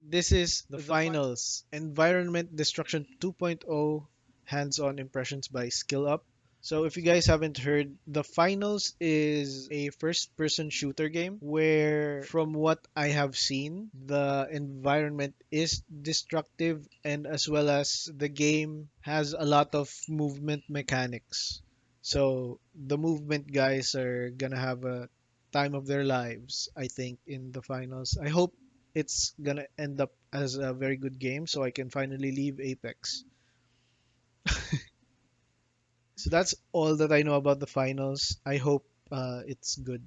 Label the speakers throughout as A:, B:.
A: This is the finals. Environment Destruction 2.0 hands-on impressions by Skill Up. So if you guys haven't heard, the finals is a first-person shooter game where from what I have seen, the environment is destructive and as well as the game has a lot of movement mechanics. So the movement guys are gonna have a time of their lives, I think, in the finals. I hope it's gonna end up as a very good game so I can finally leave Apex. So that's all that I know about the finals. I hope it's good.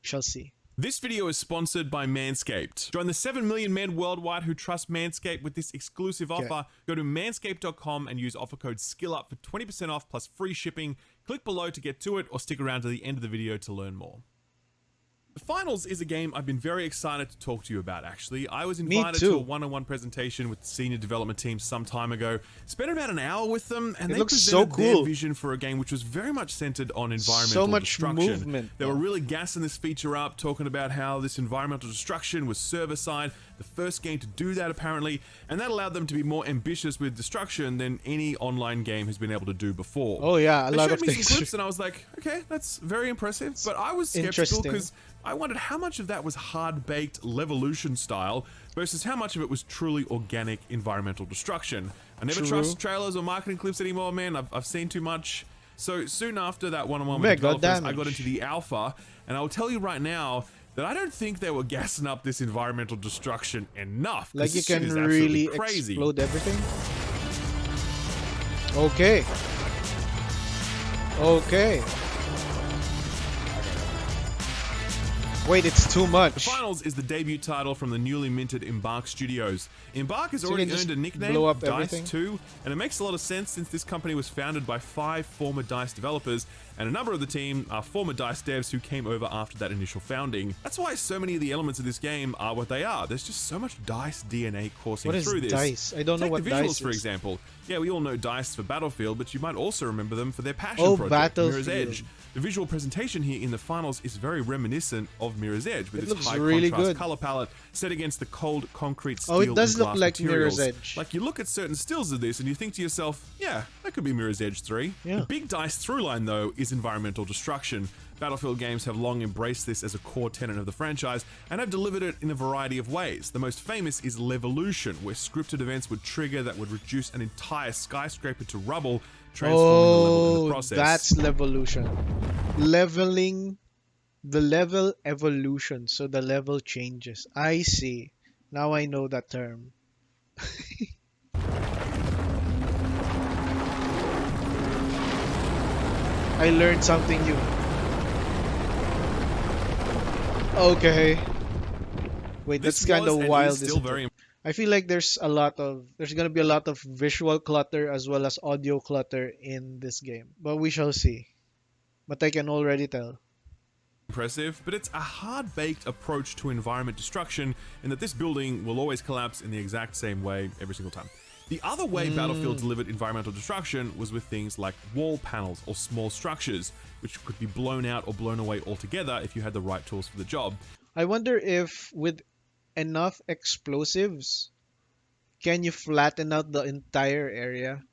A: Shall see.
B: This video is sponsored by Manscaped. Join the 7 million men worldwide who trust Manscaped with this exclusive offer. Go to manscaped.com and use offer code SKILLUP for 20% off plus free shipping. Click below to get to it or stick around to the end of the video to learn more. The Finals is a game I've been very excited to talk to you about, actually. I was invited to a one-on-one presentation with the senior development team some time ago. Spent about an hour with them, and they presented their vision for a game which was very much centered on environmental destruction.
A: Movement.
B: They were really gassing this feature up, talking about how this environmental destruction was server-side, the first game to do that apparently, and that allowed them to be more ambitious with destruction than any online game has been able to do before.
A: Oh yeah,
B: They
A: lot
B: showed
A: of
B: me
A: things.
B: some clips and I was like, okay, that's very impressive, but I was skeptical because I wondered how much of that was hard-baked Levolution style versus how much of it was truly organic environmental destruction. I never trust trailers or marketing clips anymore, man. I've seen too much. So soon after that one-on-one with developers, I got into the alpha, and I'll tell you right now that I don't think they were gassing up this environmental destruction enough.
A: Like you can really explode everything. Okay. Okay. Wait, it's too much.
B: The Finals is the debut title from the newly minted Embark Studios. Embark has already earned a nickname, DICE2, and it makes a lot of sense since this company was founded by 5 former DICE developers, and a number of the team are former DICE devs who came over after that initial founding. That's why so many of the elements of this game are what they are. There's just so much DICE DNA coursing through this.
A: What is DICE? I don't know what DICE is.
B: Take the visuals, for example. Yeah, we all know DICE for Battlefield, but you might also remember them for their passion project, Mirror's Edge. The visual presentation here in the Finals is very reminiscent of Mirror's Edge, with its high contrast color palette set against the cold concrete steel and glass materials.
A: Like Mirror's Edge.
B: Like, you look at certain stills of this and you think to yourself, yeah, that could be Mirror's Edge 3.
A: Yeah.
B: The big DICE throughline, though, is environmental destruction. Battlefield games have long embraced this as a core tenet of the franchise and have delivered it in a variety of ways. The most famous is Levolution, where scripted events would trigger that would reduce an entire skyscraper to rubble, transforming the level in the process.
A: That's Levolution. Leveling, the level evolution, so the level changes. I see. Now I know that term. I learned something new. Okay. Wait, that's kind of wild. I feel like there's gonna be a lot of visual clutter as well as audio clutter in this game, but we shall see. But I can already tell.
B: Impressive, but it's a hard-baked approach to environment destruction in that this building will always collapse in the exact same way every single time. The other way Battlefield delivered environmental destruction was with things like wall panels or small structures, which could be blown out or blown away altogether if you had the right tools for the job.
A: I wonder if with enough explosives, can you flatten out the entire area?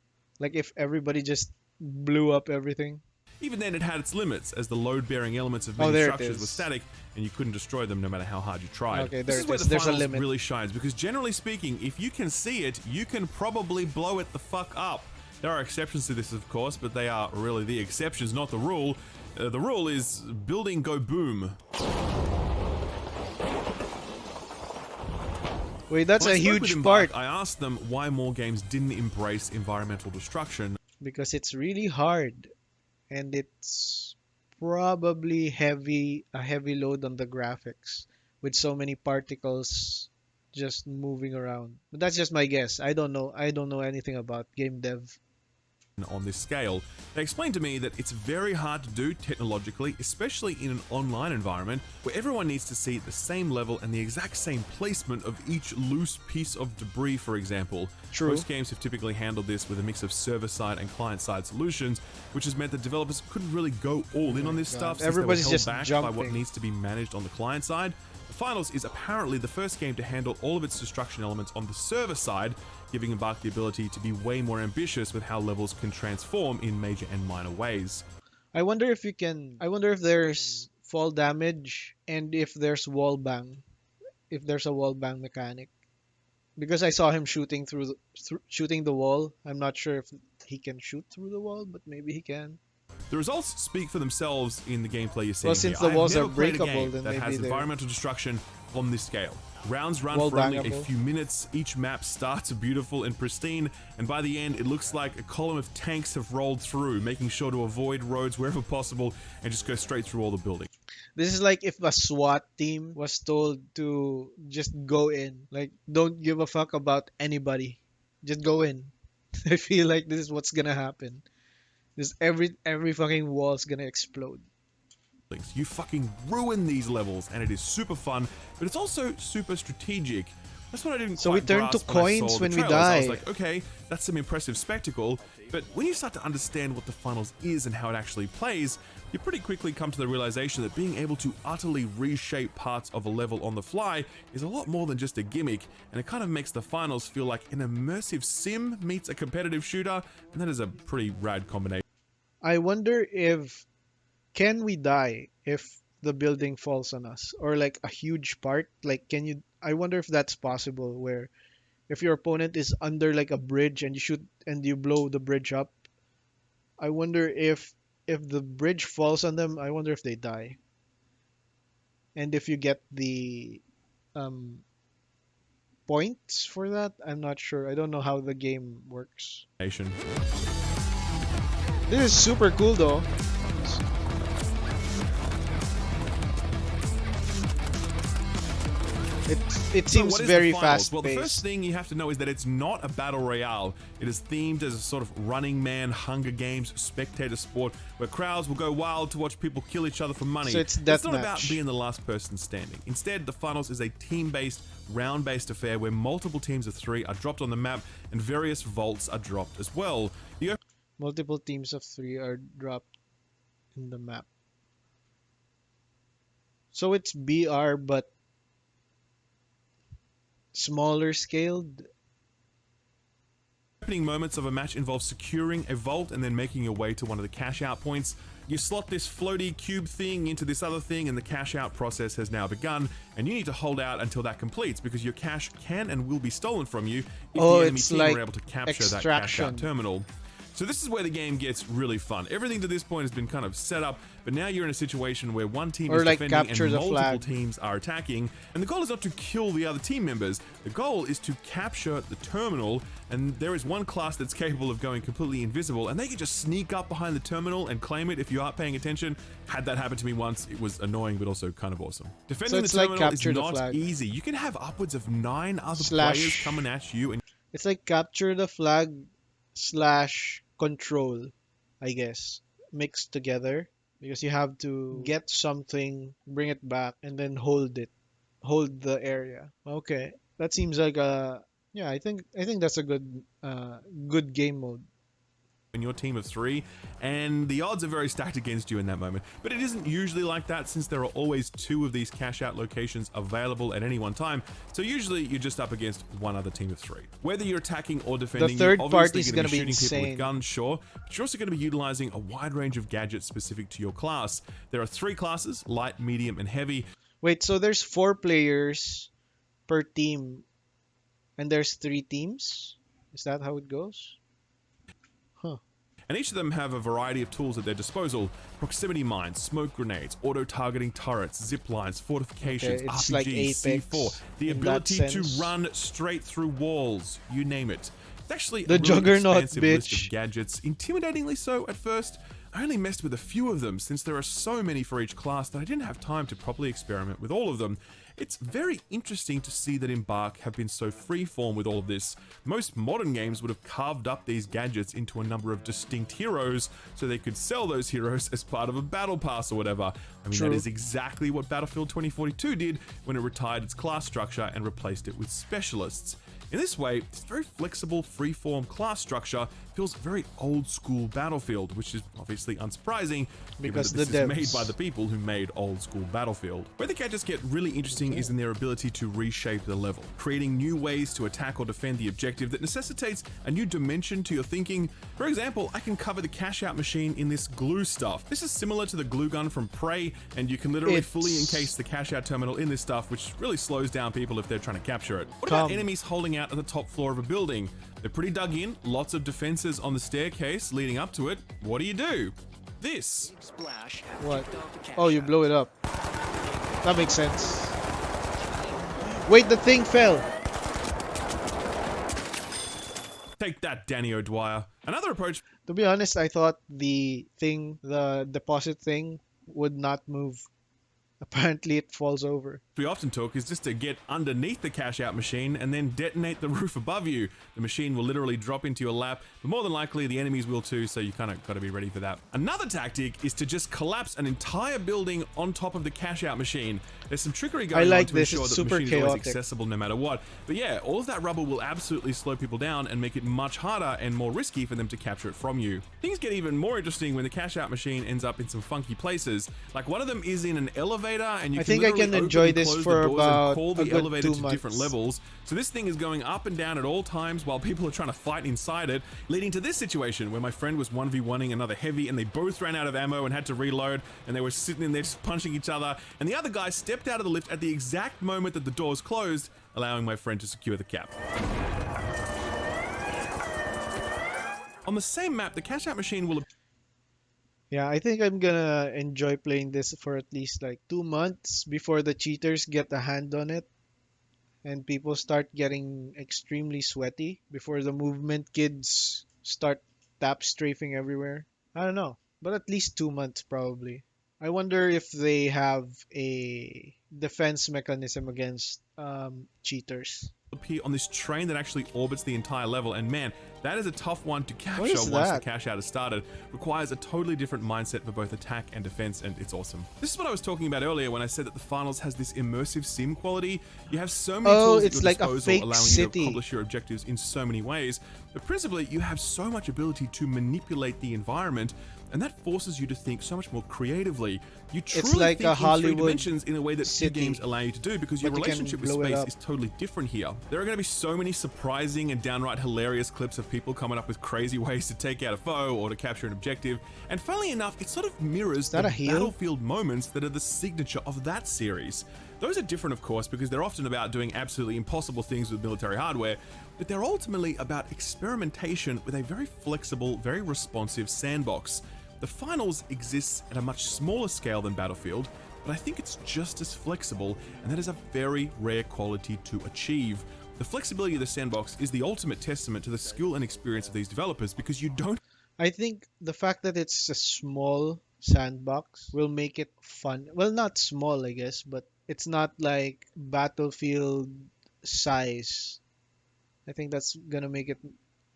A: Like if everybody just blew up everything?
B: Even then, it had its limits, as the load-bearing elements of many structures were static, and you couldn't destroy them no matter how hard you tried.
A: Okay,
B: this is where the Finals really shines, because generally speaking, if you can see it, you can probably blow it the fuck up. There are exceptions to this, of course, but they are really the exceptions, not the rule. The rule is building go boom.
A: Wait, that's a huge part.
B: I asked them why more games didn't embrace environmental destruction.
A: Because it's really hard. And it's probably a heavy load on the graphics with so many particles just moving around. But that's just my guess. I don't know anything about game dev.
B: On this scale, they explained to me that it's very hard to do technologically, especially in an online environment where everyone needs to see the same level and the exact same placement of each loose piece of debris, for example.
A: True.
B: Most games have typically handled this with a mix of server-side and client-side solutions, which has meant that developers couldn't really go all in on this stuff since everybody's they were held back by what needs to be managed on the client side. Finals is apparently the first game to handle all of its destruction elements on the server side, giving Embark the ability to be way more ambitious with how levels can transform in major and minor ways.
A: I wonder if you can. I wonder if there's fall damage and if there's wall bang. If there's a wall bang mechanic, because I saw him shooting shooting the wall. I'm not sure if he can shoot through the wall, but maybe he can.
B: The results speak for themselves in the gameplay you're seeing
A: Well,
B: here.
A: since the
B: I
A: walls
B: have
A: are
B: never played a
A: breakable,
B: game
A: then
B: that
A: maybe
B: has
A: they're
B: environmental destruction on this scale. Rounds run
A: wall
B: for only a
A: bangable.
B: few minutes, each map starts beautiful and pristine, and by the end it looks like a column of tanks have rolled through, making sure to avoid roads wherever possible and just go straight through all the buildings.
A: This is like if a SWAT team was told to just go in, like don't give a fuck about anybody, just go in. I feel like this is what's gonna happen. This every fucking wall's gonna explode.
B: You fucking ruin these levels, and it is super fun, but it's also super strategic. That's what I didn't
A: So
B: quite
A: we turn to
B: grasp when I
A: coins
B: saw the
A: when we
B: trailers. I was
A: die.
B: like, okay, that's some impressive spectacle, but when you start to understand what the finals is and how it actually plays, you pretty quickly come to the realization that being able to utterly reshape parts of a level on the fly is a lot more than just a gimmick, and it kind of makes the finals feel like an immersive sim meets a competitive shooter, and that is a pretty rad combination.
A: I wonder if can we die if the building falls on us, or like a huge part, like can you, I wonder if that's possible, where if your opponent is under like a bridge and you shoot and you blow the bridge up. I wonder if the bridge falls on them, I wonder if they die. And if you get the um points for that, I'm not sure. I don't know how the game works. This is super cool though. It
B: So
A: seems
B: what is
A: very
B: the finals?
A: fast
B: Well, the
A: paced.
B: first thing you have to know is that it's not a battle royale. It is themed as a sort of Running Man, Hunger Games, spectator sport where crowds will go wild to watch people kill each other for money.
A: So it's
B: not
A: deathmatch.
B: about being the last person standing. Instead, the finals is a team-based, round-based affair where multiple teams of 3 are dropped on the map and various vaults are dropped as well. The
A: Multiple teams of 3 are dropped in the map. So it's BR but smaller scaled.
B: opening moments of a match involve securing a vault and then making your way to one of the cash out points. You slot this floaty cube thing into this other thing and the cash out process has now begun, and you need to hold out until that completes because your cash can and will be stolen from you if the enemy
A: it's
B: team
A: like
B: are able to capture that cash
A: Extraction.
B: out terminal. So this is where the game gets really fun. Everything to this point has been kind of set up, but now you're in a situation where one team
A: Or
B: is
A: like
B: defending
A: capture
B: and
A: the
B: multiple
A: flag.
B: teams are attacking, and the goal is not to kill the other team members. The goal is to capture the terminal, and there is one class that's capable of going completely invisible, and they can just sneak up behind the terminal and claim it if you aren't paying attention. Had that happen to me once, it was annoying but also kind of awesome. Defending
A: it's
B: the
A: like
B: terminal is
A: capture the
B: not
A: flag.
B: easy. You can have upwards of 9 other
A: Slash-
B: players coming at you, and
A: It's like capture the flag slash control, I guess, mixed together, because you have to get something, bring it back, and then hold it, hold the area. Okay, that seems like a, yeah. I think that's a good game mode.
B: in your team of 3, and the odds are very stacked against you in that moment. But it isn't usually like that, since there are always 2 of these cash out locations available at any one time, so usually you're just up against one other team of 3. Whether you're attacking or defending,
A: third
B: you're
A: party
B: obviously
A: is
B: going to be
A: gonna be
B: shooting people
A: insane.
B: with guns, sure, but you're also going to be utilizing a wide range of gadgets specific to your class. There are 3 classes: light, medium, and heavy.
A: Wait, so there's 4 players per team, and there's 3 teams? Is that how it goes? Huh.
B: And each of them have a variety of tools at their disposal: proximity mines, smoke grenades, auto-targeting turrets, zip lines, fortifications,
A: Okay, it's
B: RPGs,
A: like Apex
B: C4, the
A: in that
B: ability to
A: sense.
B: run straight through walls, you name it. It's actually
A: The
B: a really
A: Juggernaut,
B: expansive list
A: bitch.
B: of gadgets, intimidatingly so at first. I only messed with a few of them since there are so many for each class that I didn't have time to properly experiment with all of them. It's very interesting to see that Embark have been so freeform with all of this. Most modern games would have carved up these gadgets into a number of distinct heroes so they could sell those heroes as part of a battle pass or whatever. I mean,
A: True.
B: that is exactly what Battlefield 2042 did when it retired its class structure and replaced it with specialists. In this way, this very flexible, freeform class structure feels very old school Battlefield, which is obviously unsurprising given
A: Because
B: that
A: the
B: this is made
A: devs.
B: by the people who made old school Battlefield. Where the gadgets get really interesting is in their ability to reshape the level, creating new ways to attack or defend the objective that necessitates a new dimension to your thinking. For example, I can cover the cash out machine in this glue stuff. This is similar to the glue gun from Prey, and you can literally fully encase the cash out terminal in this stuff, which really slows down people if they're trying to capture it. What about enemies holding out at the top floor of a building? They're pretty dug in, lots of defenses on the staircase leading up to it. What do? This.
A: What? Oh, you blow it up. That makes sense. Wait, the thing fell.
B: Take that, Danny O'Dwyer. Another approach.
A: To be honest, I thought the deposit thing would not move. Apparently it falls over.
B: We often took is just to get underneath the cash out machine and then detonate the roof above you. The machine will literally drop into your lap, but more than likely the enemies will too, so you kind of got to be ready for that. Another tactic is to just collapse an entire building on top of the cash out machine. There's some trickery going on to ensure that the machine is always accessible no matter what. But yeah, all of that rubble will absolutely slow people down and make it much harder and more risky for them to capture it from you. Things get even more interesting when the cash out machine ends up in some funky places. Like one of them is in an elevator, and you
A: I think I can enjoy this for about
B: call the
A: a good
B: elevator
A: 2
B: to
A: months.
B: different levels. So this thing is going up and down at all times while people are trying to fight inside it, leading to this situation where my friend was 1v1ing another heavy and they both ran out of ammo and had to reload, and they were sitting in there just punching each other, and the other guy stepped out of the lift at the exact moment that the doors closed, allowing my friend to secure the cap. On the same map, the cash out machine will...
A: Yeah, I think I'm gonna enjoy playing this for at least like 2 months before the cheaters get a hand on it and people start getting extremely sweaty, before the movement kids start tap strafing everywhere. I don't know, but at least 2 months probably. I wonder if they have a defense mechanism against cheaters.
B: appear on this train that actually orbits the entire level, and man, that is a tough one to capture
A: What is
B: once the
A: that?
B: cash out has started. Requires a totally different mindset for both attack and defense, and it's awesome. This is what I was talking about earlier when I said that the finals has this immersive sim quality. You have so many tools at
A: it's
B: your
A: like a
B: disposal,
A: fake
B: allowing you
A: city.
B: to accomplish your objectives in so many ways, but principally you have so much ability to manipulate the environment, and that forces you to think so much more creatively. You truly
A: like
B: think
A: a
B: in three
A: Hollywood
B: dimensions in a way that few
A: city,
B: games allow you to do, because your
A: but you can
B: relationship with
A: blow it
B: space
A: up.
B: is totally different here. There are going to be so many surprising and downright hilarious clips of people coming up with crazy ways to take out a foe or to capture an objective, and funnily enough, it sort of mirrors the
A: that a heel?
B: Battlefield moments that are the signature of that series. Those are different, of course, because they're often about doing absolutely impossible things with military hardware, but they're ultimately about experimentation with a very flexible, very responsive sandbox. The finals exists at a much smaller scale than Battlefield, but I think it's just as flexible, and that is a very rare quality to achieve. The flexibility of the sandbox is the ultimate testament to the skill and experience of these developers, because you don't
A: I think the fact that it's a small sandbox will make it fun. Well, not small, I guess, but it's not like Battlefield size. I think that's gonna make it.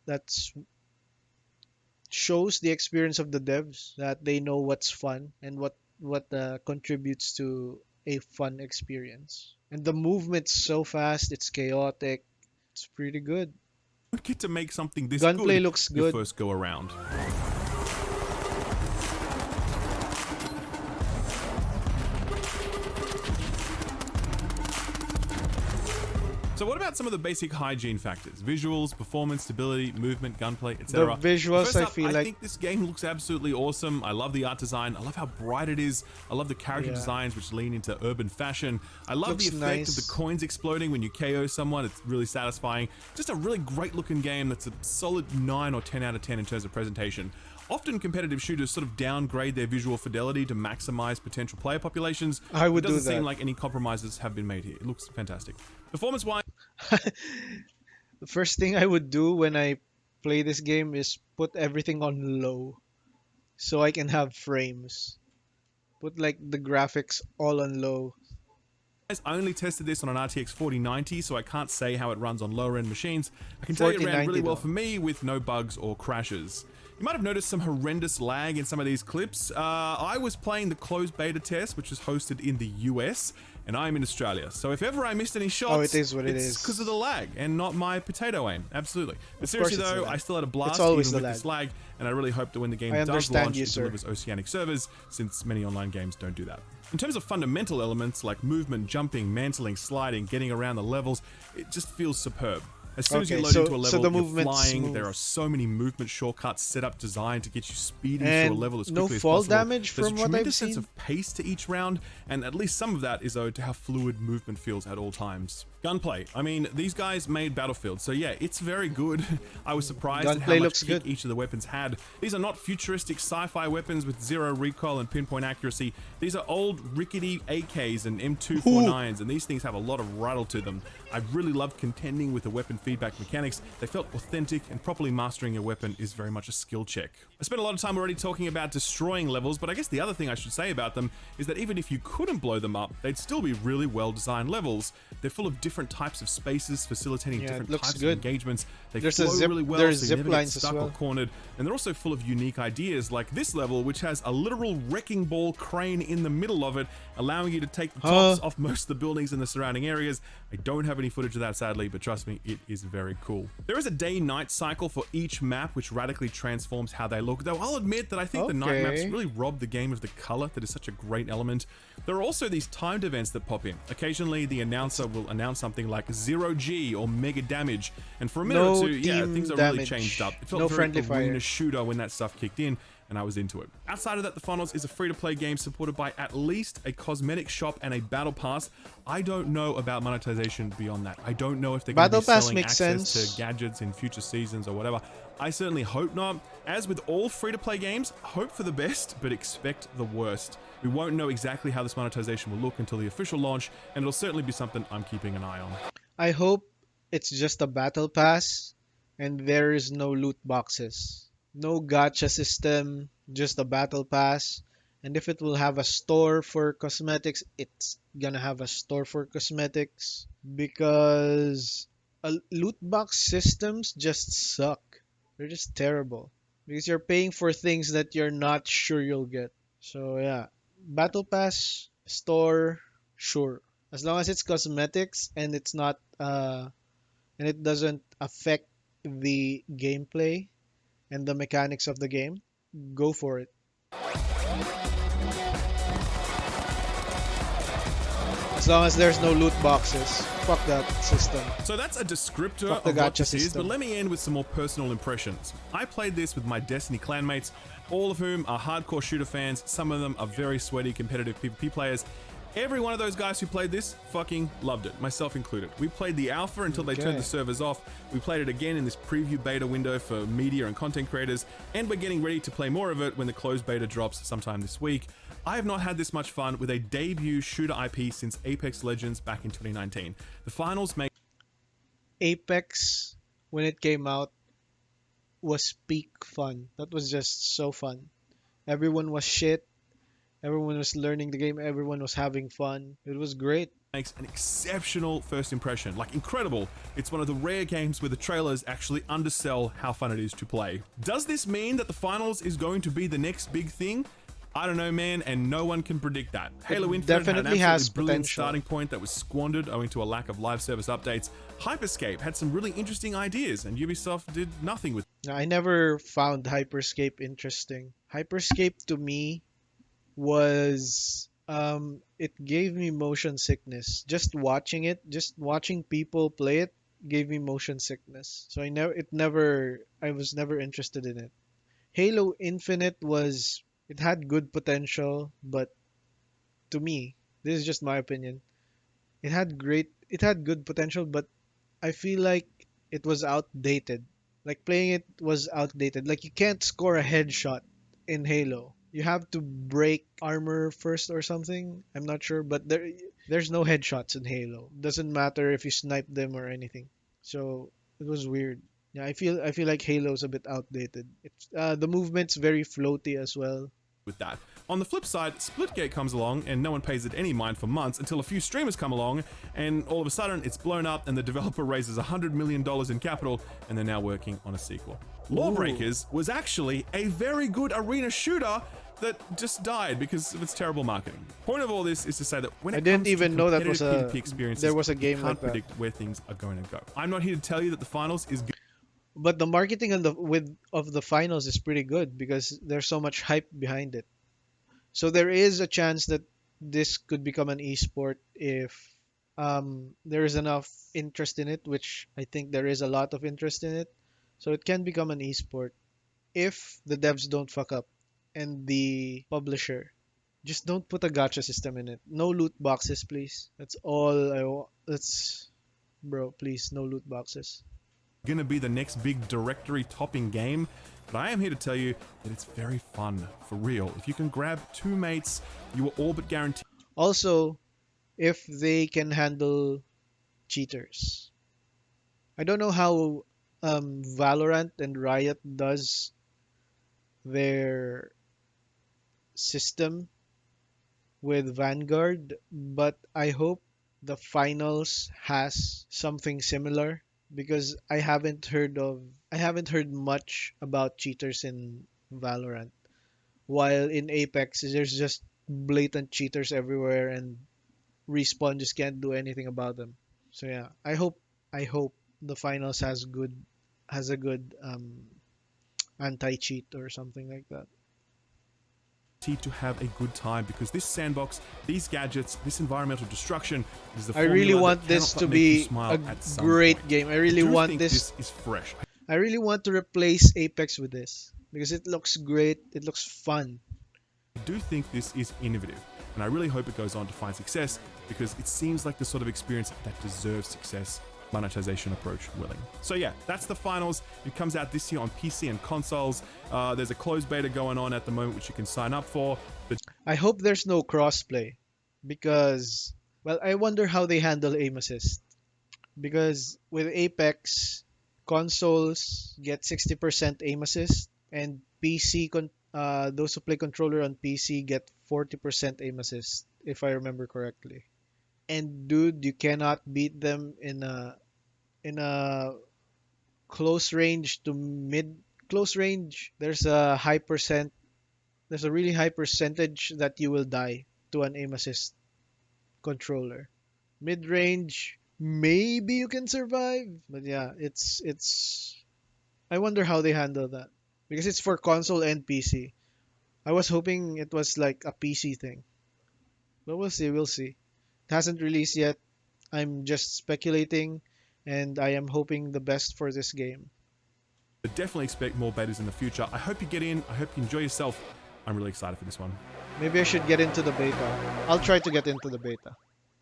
A: That's shows the experience of the devs, that they know what's fun and what contributes to a fun experience. And the movement's so fast, it's chaotic. It's pretty good.
B: get to make something this
A: Gunplay
B: good
A: looks
B: your
A: good.
B: first go around. So what about some of the basic hygiene factors? Visuals, performance, stability, movement, gunplay, etc.
A: The visuals,
B: First
A: I
B: up,
A: feel
B: I
A: like
B: think this game looks absolutely awesome. I love the art design. I love how bright it is. I love the character
A: Yeah.
B: designs, which lean into urban fashion. I love
A: Looks
B: the effect of
A: nice.
B: the coins exploding when you KO someone. It's really satisfying. Just a really great looking game that's a solid 9 or 10 out of 10 in terms of presentation. Often competitive shooters sort of downgrade their visual fidelity to maximize potential player populations.
A: I would
B: It doesn't
A: do that.
B: seem like any compromises have been made here. It looks fantastic. Performance-wise,
A: the first thing I would do when I play this game is put everything on low so I can have frames. Put like the graphics all on low.
B: I only tested this on an RTX 4090, so I can't say how it runs on lower end machines. I can tell you it ran
A: 4090
B: really well
A: though.
B: for me with no bugs or crashes. You might have noticed some horrendous lag in some of these clips. I was playing the closed beta test, which is hosted in the US, and I'm in Australia. So if ever I missed any
A: Oh, it
B: shots,
A: is what it
B: it's because of the
A: is.
B: lag and not my potato aim. Absolutely. But
A: Of course
B: seriously
A: it's the
B: though, I
A: lag.
B: still had a
A: It's
B: blast
A: always
B: even
A: the
B: with
A: lag.
B: this lag, and I really hope that when the game
A: I
B: does
A: understand
B: launch,
A: you,
B: it
A: sir.
B: delivers oceanic servers, since many online games don't do that. In terms of fundamental elements like movement, jumping, mantling, sliding, getting around the levels, it just feels superb. As soon as you
A: Okay,
B: load into a
A: so
B: level,
A: the
B: you're
A: movement's
B: flying. There
A: smooth.
B: are so many movement shortcuts set up designed to get you speeding through a
A: And
B: level as
A: no
B: quickly as
A: fall
B: possible.
A: damage
B: There's a
A: from what I've
B: tremendous sense
A: seen.
B: of pace to each round, and at least some of that is owed to how fluid movement feels at all times. Gunplay. I mean, these guys made Battlefield, so yeah, it's very good. I was surprised at how
A: Gunplay
B: much
A: looks
B: kick
A: good.
B: each of the weapons had. These are not futuristic sci-fi weapons with zero recoil and pinpoint accuracy. These are old rickety AKs and M249s, and these things have a lot of rattle to them. I really loved contending with the weapon feedback mechanics. They felt authentic, and properly mastering a weapon is very much a skill check. I spent a lot of time already talking about destroying levels, but I guess the other thing I should say about them is that even if you couldn't blow them up, they'd still be really well designed levels. They're full of different types of spaces, facilitating
A: Yeah, it
B: different
A: looks
B: types
A: good.
B: of engagements. They
A: There's a
B: flow
A: zip.
B: really well,
A: There's
B: so you
A: zip
B: never get
A: lines as
B: stuck or
A: well.
B: cornered, and they're also full of unique ideas, like this level, which has a literal wrecking ball crane in the middle of it, allowing you to take the tops off most of the buildings in the surrounding areas. I don't have any footage of that, sadly, but trust me, it is very cool. There is a day-night cycle for each map, which radically transforms how they look, though I'll admit that I think the night maps
A: Okay.
B: really rob the game of the color that is such a great element. There are also these timed events that pop in. Occasionally, the announcer will announce something like 0G or mega damage, and for a minute
A: No
B: or two, yeah,
A: team
B: things are really
A: damage.
B: changed up. It felt
A: No
B: very
A: friendly
B: arena
A: fire.
B: shooter when that stuff kicked in, and I was into it. Outside of that, the Finals is a free-to-play game supported by at least a cosmetic shop and a battle pass. I don't know about monetization beyond that. I don't know if they're going to
A: Battle
B: be
A: Pass
B: selling
A: makes
B: access
A: sense.
B: to gadgets in future seasons or whatever. I certainly hope not. As with all free-to-play games, hope for the best, but expect the worst. We won't know exactly how this monetization will look until the official launch, and it'll certainly be something I'm keeping an eye on.
A: I hope it's just a battle pass and there is no loot boxes. No gacha system, just a battle pass. And if it will have a store for cosmetics, it's gonna have a store for cosmetics because loot box systems just suck. They're just terrible because you're paying for things that you're not sure you'll get. So yeah, battle pass, store, sure. As long as it's cosmetics and it's not and it doesn't affect the gameplay and the mechanics of the game, go for it. As long as there's no loot boxes. Fuck that system.
B: So that's a descriptor
A: Fuck the
B: of what
A: gacha
B: this is, but
A: system.
B: let me end with some more personal impressions. I played this with my Destiny clanmates, all of whom are hardcore shooter fans. Some of them are very sweaty competitive PvP players. Every one of those guys who played this fucking loved it, myself included. We played the alpha until they turned
A: Okay.
B: the servers off. We played it again in this preview beta window for media and content creators, and we're getting ready to play more of it when the closed beta drops sometime this week. I have not had this much fun with a debut shooter IP since Apex Legends back in 2019. The finals make
A: Apex, when it came out, was peak fun. That was just so fun. Everyone was shit. Everyone was learning the game. Everyone was having fun. It was great.
B: makes an exceptional first impression, like incredible. It's one of the rare games where the trailers actually undersell how fun it is to play. Does this mean that the finals is going to be the next big thing? I don't know, man, and no one can predict that. Halo Infinite had an
A: definitely
B: absolutely
A: has
B: brilliant
A: potential.
B: starting point that was squandered owing to a lack of live service updates. Hyperscape had some really interesting ideas, and Ubisoft did nothing with
A: I never found Hyperscape interesting. Hyperscape to me was it gave me motion sickness. Just watching people play it gave me motion sickness. So I was never interested in it. Halo Infinite was it had good potential, but to me, this is just my opinion. It had good potential, but I feel like it was outdated. Like playing it was outdated. Like you can't score a headshot in Halo. You have to break armor first or something. I'm not sure, but there's no headshots in Halo. Doesn't matter if you snipe them or anything. So it was weird. Yeah, I feel like Halo's a bit outdated. It's the movement's very floaty as well.
B: with that. On the flip side, Splitgate comes along and no one pays it any mind for months until a few streamers come along and all of a sudden it's blown up and the developer raises $100 million in capital and they're now working on a sequel.
A: Ooh.
B: Lawbreakers was actually a very good arena shooter that just died because of its terrible marketing. Point of all this is to say that when
A: I
B: it
A: didn't
B: comes
A: even
B: to
A: know that was
B: competitive
A: a
B: PvP experiences,
A: there was a
B: you
A: game
B: can't
A: like that.
B: predict where things are going to go. I'm not here to tell you that the finals is
A: But the marketing on the with of the finals is pretty good because there's so much hype behind it. So there is a chance that this could become an esport if there is enough interest in it, which I think there is a lot of interest in it. So it can become an esport if the devs don't fuck up and the publisher just don't put a gacha system in it. No loot boxes, please. That's all I want. That's bro, please, no loot boxes.
B: going to be the next big directory topping game, but I am here to tell you that it's very fun, for real. If you can grab two mates, you are all but guaranteed
A: Also, if they can handle cheaters. I don't know how Valorant and Riot does their system with Vanguard, but I hope the finals has something similar because I haven't heard much about cheaters in Valorant. While in Apex there's just blatant cheaters everywhere and Respawn just can't do anything about them. So yeah, I hope the finals has a good anti-cheat or something like that.
B: to have a good time because this sandbox, these gadgets, this environmental destruction is the
A: I really
B: formula that
A: want
B: cannot
A: this
B: but
A: to
B: make you
A: be
B: smile
A: a
B: at some
A: great
B: point.
A: game. I
B: I
A: really
B: do
A: want
B: think
A: this.
B: this is fresh.
A: I really want to replace Apex with this because it looks great. It looks fun.
B: I do think this is innovative, and I really hope it goes on to find success because it seems like the sort of experience that deserves success. Monetization approach willing. So yeah, that's the finals. It comes out this year on PC and consoles. There's a closed beta going on at the moment which you can sign up for. But
A: I hope there's no crossplay because well, I wonder how they handle aim assist because with Apex consoles get 60% aim assist and those who play controller on PC get 40% aim assist if I remember correctly. And dude, you cannot beat them in a close range to mid close range. There's a really high percentage that you will die to an aim assist controller. Mid range, maybe you can survive, but yeah, it's. I wonder how they handle that because it's for console and PC. I was hoping it was like a PC thing, but we'll see. We'll see. It hasn't released yet. I'm just speculating, and I am hoping the best for this game.
B: definitely expect more betas in the future. I hope you get in. I hope you enjoy yourself. I'm really excited for this one.
A: Maybe I should get into the beta. I'll try to get into the beta.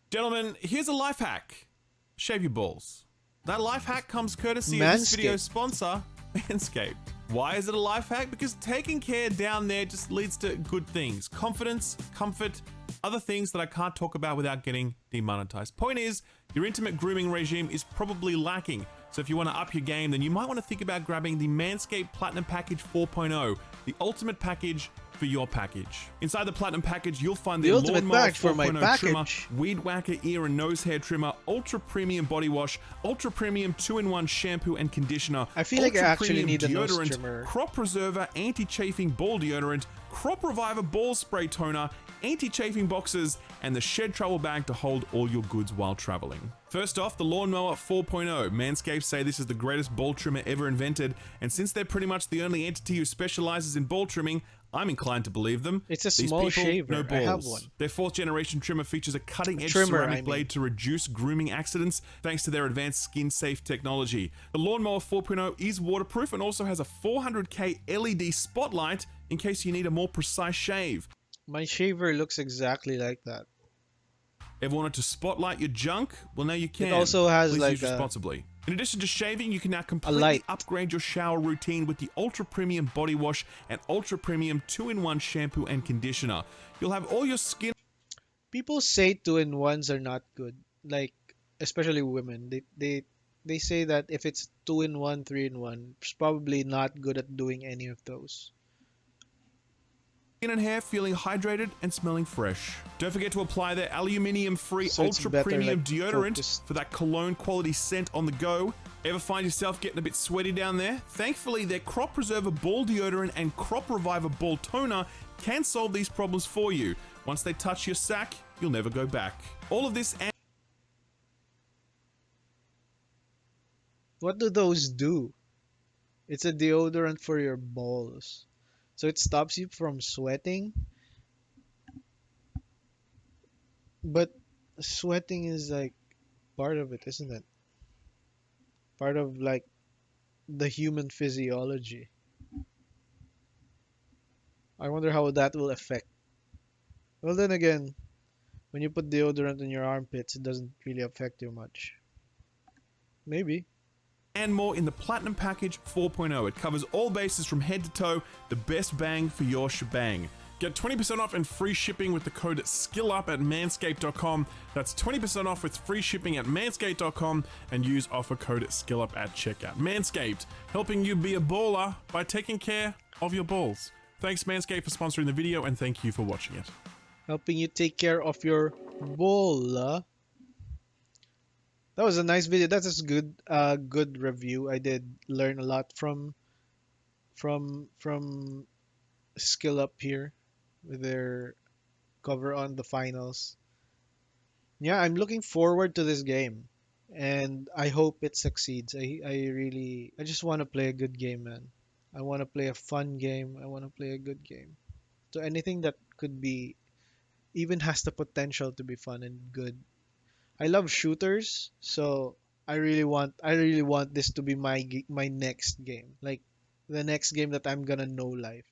B: Gentlemen, here's a life hack. Shave your balls. That life hack comes courtesy of this
A: Manscaped.
B: video's sponsor, Manscaped. Why is it a life hack? Because taking care down there just leads to good things. Confidence, comfort, other things that I can't talk about without getting demonetized. Point is, your intimate grooming regime is probably lacking. So if you want to up your game, then you might want to think about grabbing the Manscaped Platinum Package 4.0, the ultimate package for your package. Inside the Platinum Package, you'll find the
A: ultimate
B: Lawnmower
A: package for my
B: 4.0 trimmer,
A: package.
B: Weed Whacker ear and nose hair trimmer, ultra premium body wash, ultra premium 2-in-1 shampoo and conditioner.
A: I feel like I
B: ultra
A: actually
B: premium
A: need a nose
B: deodorant,
A: trimmer.
B: crop preserver, anti-chafing ball deodorant, crop reviver ball spray toner, anti-chafing boxes, and the shed travel bag to hold all your goods while traveling. First off, the Lawnmower 4.0. Manscaped say this is the greatest ball trimmer ever invented, and since they're pretty much the only entity who specializes in ball trimming, I'm inclined to believe them.
A: It's a
B: These
A: small
B: people,
A: shaver.
B: no
A: I
B: balls.
A: have one.
B: Their 4th generation trimmer features a cutting-edge
A: Trimmer,
B: ceramic
A: I mean.
B: blade to reduce grooming accidents thanks to their advanced skin-safe technology. The Lawnmower 4.0 is waterproof and also has a 400K LED spotlight in case you need a more precise shave.
A: My shaver looks exactly like that.
B: Ever wanted to spotlight your junk? Well, now you can.
A: also has
B: Please
A: like
B: use
A: a-
B: responsibly. In addition to shaving, you can now completely
A: light.
B: upgrade your shower routine with the Ultra Premium Body Wash and Ultra Premium 2-in-1 Shampoo and Conditioner. You'll have all your skin
A: People say two-in-ones are not good. Like especially women. They say that if it's two-in-one, three-in-one, it's probably not good at doing any of those.
B: skin and hair feeling hydrated and smelling fresh. Don't forget to apply their aluminium-free
A: So it's
B: ultra
A: better like
B: premium deodorant
A: focused.
B: for that cologne quality scent on the go. Ever find yourself getting a bit sweaty down there? Thankfully, their Crop Preserver Ball Deodorant and Crop Reviver Ball Toner can solve these problems for you. Once they touch your sack, you'll never go back. All of this and
A: What do those do? It's a deodorant for your balls. So it stops you from sweating, but sweating is like part of it, isn't it? Part of like the human physiology. I wonder how that will affect. Well, then again, when you put deodorant in your armpits, it doesn't really affect you much. Maybe.
B: more in the Platinum Package 4.0. It covers all bases from head to toe, the best bang for your shebang. Get 20% off and free shipping with the code SKILLUP at manscaped.com. That's 20% off with free shipping at manscaped.com and use offer code SKILLUP at checkout. Manscaped, helping you be a baller by taking care of your balls. Thanks Manscaped for sponsoring the video and thank you for watching it.
A: Helping you take care of your bola. That was a nice video. That's a good review. I did learn a lot from Skill Up here with their cover on the finals. Yeah, I'm looking forward to this game, and I hope it succeeds. I just want to play a good game, man. I want to play a fun game. I want to play a good game. So anything that could be even has the potential to be fun and good. I love shooters, so I really want this to be my next game. Like the next game that I'm gonna know life.